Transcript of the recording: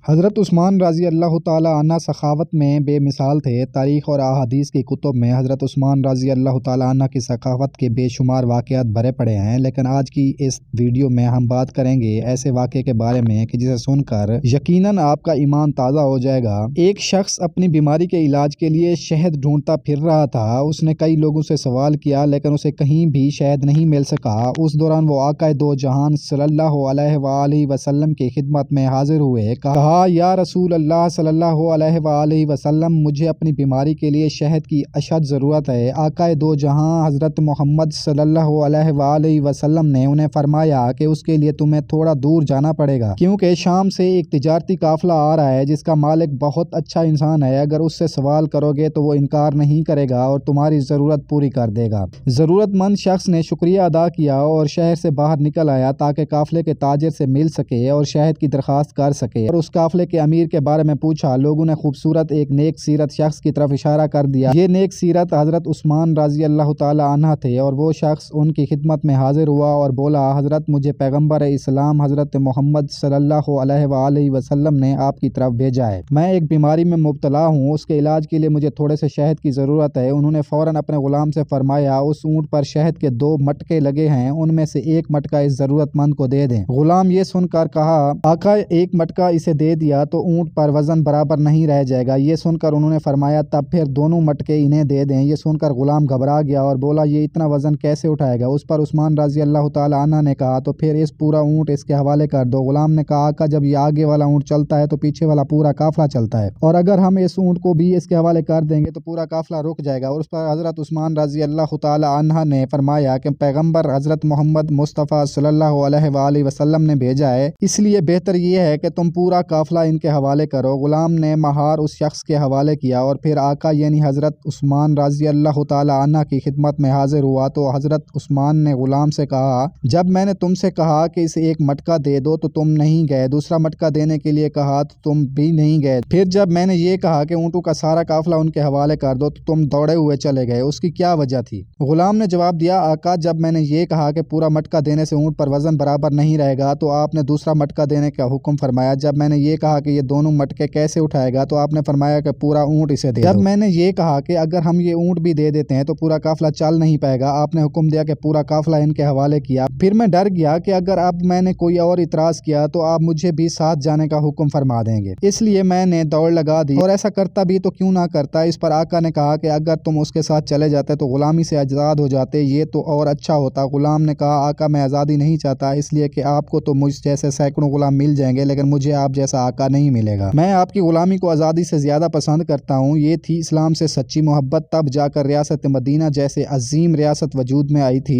हज़रत उस्मान रज़ी अल्लाह ताला अन्हा सखावत में बेमिसाल थे। तारीख़ और अहादीस की कुतुब में हज़रत उस्मान रज़ी अल्लाह ताला अन्हा की सखावत के बेशुमार वाक़यात भरे पड़े हैं, लेकिन आज की इस वीडियो में हम बात करेंगे ऐसे वाक़े के बारे में कि जिसे सुनकर यकीनन आपका ईमान ताज़ा हो जाएगा। एक शख्स अपनी बीमारी के इलाज के लिए शहद ढूंढता फिर रहा था। उसने कई लोगों से सवाल किया, लेकिन उसे कहीं भी शहद नहीं मिल सका। उस दौरान वो आका दो जहान सल्लल्लाहु अलैहि वसल्लम की खिदमत में हाजिर हुए। कहा, या रसूल अल्लाह सल्लल्लाहु अलैहि वसल्लम, मुझे अपनी बीमारी के लिए शहद की अशद ज़रूरत है। आकाए दो जहां हज़रत मोहम्मद सल्लल्लाहु अलैहि वसल्लम ने उन्हें फरमाया कि उसके लिए तुम्हें थोड़ा दूर जाना पड़ेगा, क्योंकि शाम से एक तिजारती काफिला आ रहा है जिसका मालिक बहुत अच्छा इंसान है। अगर उससे सवाल करोगे तो वो इनकार नहीं करेगा और तुम्हारी ज़रूरत पूरी कर देगा। ज़रूरतमंद शख्स ने शुक्रिया अदा किया और शहर से बाहर निकल आया ताकि काफिले के ताजिर से मिल सके और शहद की दरख्वास्त कर सके और उस काफिले के अमीर के बारे में पूछा। लोगों ने खूबसूरत एक नेक सीरत शख्स की तरफ इशारा कर दिया। ये नेक सीरत हज़रत उस्मान रज़ी अल्लाह ताला अन्हा थे और वो शख्स उनकी खिदमत में हाजिर हुआ और बोला, हज़रत, मुझे पैगम्बर इस्लाम हज़रत मोहम्मद सल्लल्लाहु अलैहि वसल्लम ने आपकी तरफ भेजा है। मैं एक बीमारी में मुब्तला हूँ, उसके इलाज के लिए मुझे थोड़े से शहद की ज़रूरत है। उन्होंने फ़ौरन अपने गुलाम से फरमाया, उस ऊँट पर शहद के 2 मटके लगे हैं, उनमें से एक मटका इस ज़रूरतमंद को दे दें। गुलाम ये सुनकर कहा, आका, एक मटका इसे दे दिया तो ऊँट पर वजन बराबर नहीं रह जाएगा। ये सुनकर उन्होंने फरमाया, तब फिर दोनों मटके इन्हें दे दें। ये सुनकर गुलाम घबरा गया और बोला, ये इतना वजन कैसे उठाएगा। उस पर उस्मान रज़ी अल्लाह ताला अन्हा ने कहा, तो फिर इस पूरा ऊँट इसके हवाले कर दो। गुलाम ने कहा, आका, जब ये आगे वाला ऊँट चलता है तो पीछे वाला पूरा काफिला चलता है, और अगर हम इस ऊँट को भी इसके हवाले कर देंगे तो पूरा काफिला रुक जाएगा। और उस पर हज़रत उस्मान रज़ी अल्लाह ताला अन्हा ने फरमाया कि पैगम्बर हज़रत मोहम्मद मुस्तफ़ा सल्लल्लाहु अलैहि वसल्लम ने भेजा है, इसलिए बेहतर ये है कि तुम पूरा काफिला इनके हवाले करो। गुलाम ने महार उस शख्स के हवाले किया और फिर आका यानी हज़रत उस्मान रज़ी अल्लाह ताला अन्हा की खिदमत में हाजिर हुआ। तो हज़रत उस्मान ने गुलाम से कहा, जब मैंने तुमसे कहा कि इसे एक मटका दे दो तो तुम नहीं गए, दूसरा मटका देने के लिए कहा तो तुम भी नहीं गए, फिर जब मैंने ये कहा कि ऊँटों का सारा काफिला उनके हवाले कर दो तो तुम दौड़े हुए चले गए, उसकी क्या वजह थी। गुलाम ने जवाब दिया, आका, जब मैंने ये कहा कि पूरा मटका देने से ऊँट पर वजन बराबर नहीं रहेगा तो आपने दूसरा मटका देने का हुक्म फरमाया। जब मैंने ये कहा कि ये दोनों मटके कैसे उठाएगा तो आपने फरमाया कि पूरा ऊँट इसे दे दो। जब मैंने ये कहा कि अगर हम ये ऊँट भी दे देते हैं तो पूरा काफिला चल नहीं पाएगा, आपने हुक्म दिया कि पूरा काफिला इनके हवाले किया। फिर मैं डर गया कि अगर अब मैंने कोई और इतराज किया तो आप मुझे भी साथ जाने का हुक्म फरमा देंगे, इसलिए मैंने दौड़ लगा दी और ऐसा करता भी तो क्यों ना करता। इस पर आका ने कहा कि अगर तुम उसके साथ चले जाते तो गुलामी से आज़ाद हो जाते, ये तो और अच्छा होता। गुलाम ने कहा, आका, मैं आज़ादी नहीं चाहता, इसलिए कि आपको तो मुझ जैसे सैकड़ों गुलाम मिल जाएंगे, लेकिन मुझे आप जैसा आका नहीं मिलेगा। मैं आपकी गुलामी को आज़ादी से ज़्यादा पसंद करता हूँ। ये थी इस्लाम से सच्ची मोहब्बत। तब जाकर रियासत मदीना जैसे अजीम रियासत वजूद में आई थी।